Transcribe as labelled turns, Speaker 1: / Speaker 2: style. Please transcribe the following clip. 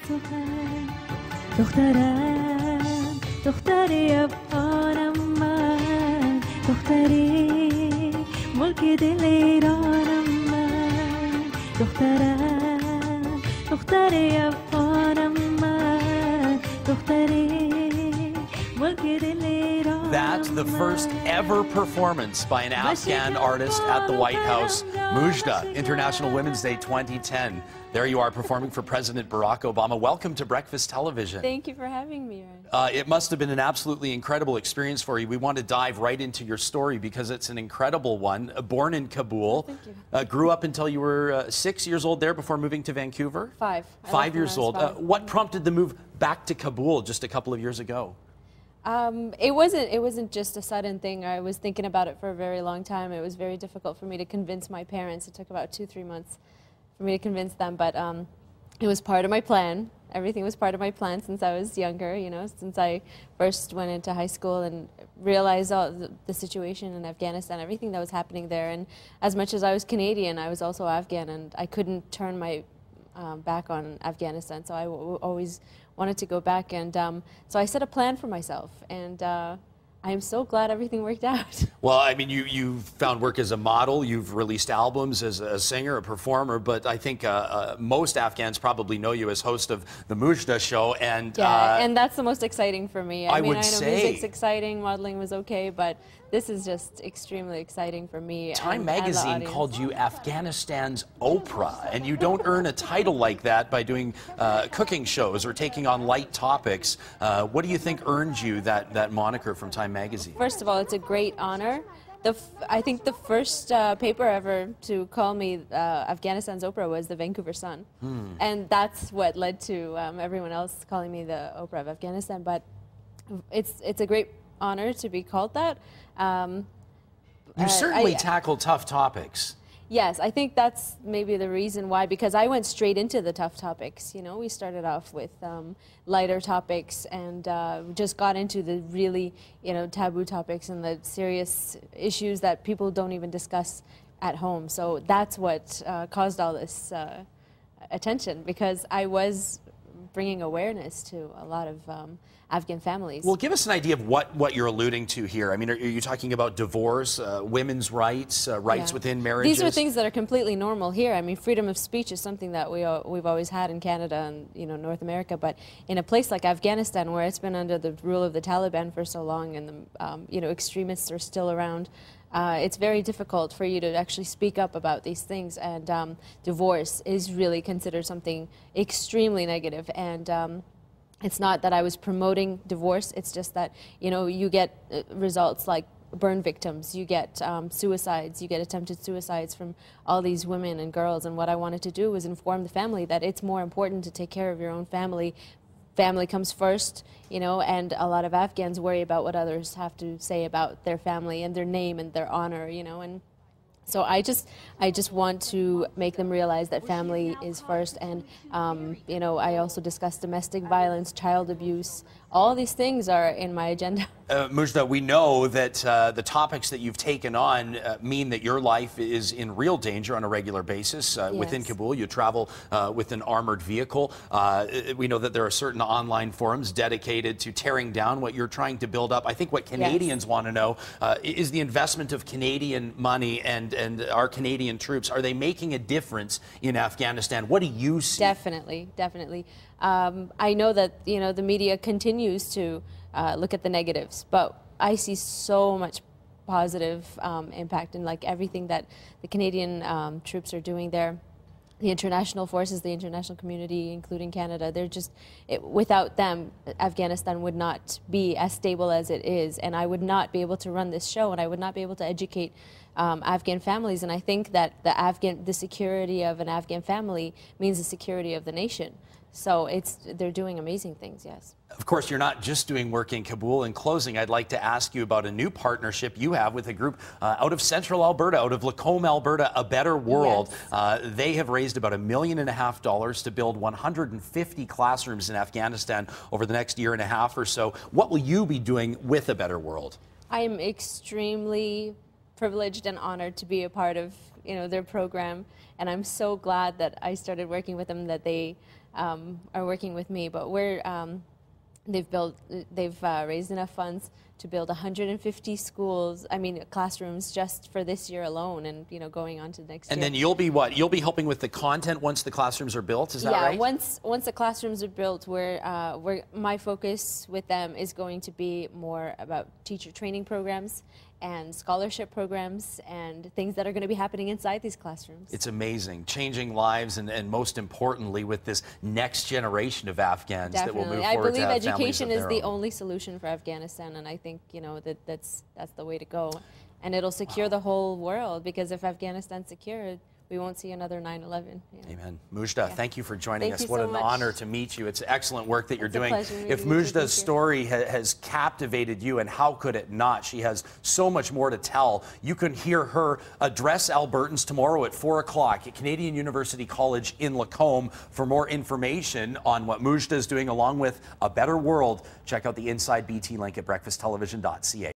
Speaker 1: سخن دخترم دختری افغانم من دختری ملک دل ایرانم من دخترم دختری افغانم من دختری ملک دل ایرانم.
Speaker 2: That's the first ever performance by an Afghan artist at the White House. Mujda, International Women's Day 2010. There you are performing for President Barack Obama. Welcome to Breakfast Television.
Speaker 3: Thank you for having me, Aaron.
Speaker 2: It must have been an absolutely incredible experience for you. We want to dive right into your story because it's an incredible one. Born in Kabul,
Speaker 3: thank you.
Speaker 2: Grew up until you were 6 years old there before moving to Vancouver?
Speaker 3: 5.
Speaker 2: 5 years old. What prompted the move back to Kabul just a couple of years ago?
Speaker 3: It wasn't just a sudden thing. I was thinking about it for a very long time. It was very difficult for me to convince my parents. It took about 2-3 months for me to convince them, but it was part of my plan. Everything was part of my plan since I was younger, you know, since I first went into high school and realized all the situation in Afghanistan, everything that was happening there. And as much as I was Canadian, I was also Afghan, and I couldn't turn my back on Afghanistan, so I always wanted to go back. And so I set a plan for myself, and I am so glad everything worked out.
Speaker 2: Well, I mean, you've found work as a model, you've released albums as a singer, a performer, but I think most Afghans probably know you as host of the Mujda show. And
Speaker 3: yeah, and that's the most exciting for me. I mean, I know
Speaker 2: say
Speaker 3: music's exciting, modeling was okay, but this is just extremely exciting for me.
Speaker 2: Time magazine called you Afghanistan's Oprah, and you don't earn a title like that by doing cooking shows or taking on light topics. What do you think earned you that moniker from Time magazine?
Speaker 3: First of all, it's a great honor. I think the first paper ever to call me Afghanistan's Oprah was the Vancouver Sun. And that's what led to everyone else calling me the Oprah of Afghanistan. But it's a great honor to be called that.
Speaker 2: You certainly tackle tough topics.
Speaker 3: Yes, I think that's maybe the reason why, because I went straight into the tough topics. You know, we started off with lighter topics and just got into the really, you know, taboo topics and the serious issues that people don't even discuss at home. So that's what caused all this attention, because I was bringing awareness to a lot of Afghan families.
Speaker 2: Well, give us an idea of what you're alluding to here. I mean, are you talking about divorce, women's rights, rights within marriages?
Speaker 3: These are things that are completely normal here. I mean, freedom of speech is something that we've always had in Canada and, you know, North America. But in a place like Afghanistan, where it's been under the rule of the Taliban for so long, and the you know, extremists are still around, it's very difficult for you to actually speak up about these things. And divorce is really considered something extremely negative. And it's not that I was promoting divorce, it's just that, you know, you get results like burn victims, you get suicides, you get attempted suicides from all these women and girls. And what I wanted to do was inform the family that it's more important to take care of your own family. Family comes first, you know, and a lot of Afghans worry about what others have to say about their family and their name and their honor, you know. And so I just want to make them realize that family is first. And, you know, I also discuss domestic violence, child abuse. All these things are in my agenda.
Speaker 2: Mujda, we know that the topics that you've taken on mean that your life is in real danger on a regular basis. Within Kabul, you travel with an armored vehicle. We know that there are certain online forums dedicated to tearing down what you're trying to build up. I think what Canadians want to know is the investment of Canadian money and our Canadian troops. Are they making a difference in Afghanistan? What do you see?
Speaker 3: Definitely, definitely. I know that, you know, the media continues to look at the negatives, but I see so much positive impact in, like, everything that the Canadian troops are doing there. The international forces, the international community, including Canada, they're just, without them, Afghanistan would not be as stable as it is, and I would not be able to run this show, and I would not be able to educate Afghan families. And I think that the security of an Afghan family means the security of the nation. So they're doing amazing things, yes.
Speaker 2: Of course, you're not just doing work in Kabul. In closing, I'd like to ask you about a new partnership you have with a group out of central Alberta, out of Lacombe, Alberta, A Better World.
Speaker 3: Yes.
Speaker 2: They have raised about $1.5 million to build 150 classrooms in Afghanistan over the next year and a half or so. What will you be doing with A Better World?
Speaker 3: I am extremely privileged and honored to be a part of, you know, their program, and I'm so glad that I started working with them, that they are working with me. But they've raised enough funds to build 150 schools, classrooms just for this year alone, and going on to next year.
Speaker 2: And then you'll be what? You'll be helping with the content once the classrooms are built, is that right?
Speaker 3: Yeah, once the classrooms are built, my focus with them is going to be more about teacher training programs and scholarship programs and things that are going to be happening inside these classrooms.
Speaker 2: It's amazing, changing lives, and most importantly with this next generation of Afghans that will move forward to have families of their own.
Speaker 3: I believe education is the only solution for Afghanistan, and I think that's the way to go. And it'll secure the whole world, because if Afghanistan's secure, we won't see another 9/11.
Speaker 2: Amen. Mujda, thank you for joining us.
Speaker 3: You
Speaker 2: what
Speaker 3: so
Speaker 2: an
Speaker 3: much.
Speaker 2: honor to meet you. It's excellent work that you're doing. If
Speaker 3: meeting you.
Speaker 2: Mujda's story has captivated you, and how could it not? She has so much more to tell. You can hear her address Albertans tomorrow at 4 o'clock at Canadian University College in Lacombe. For more information on what Mujda is doing along with A Better World, check out the Inside BT link at breakfasttelevision.ca.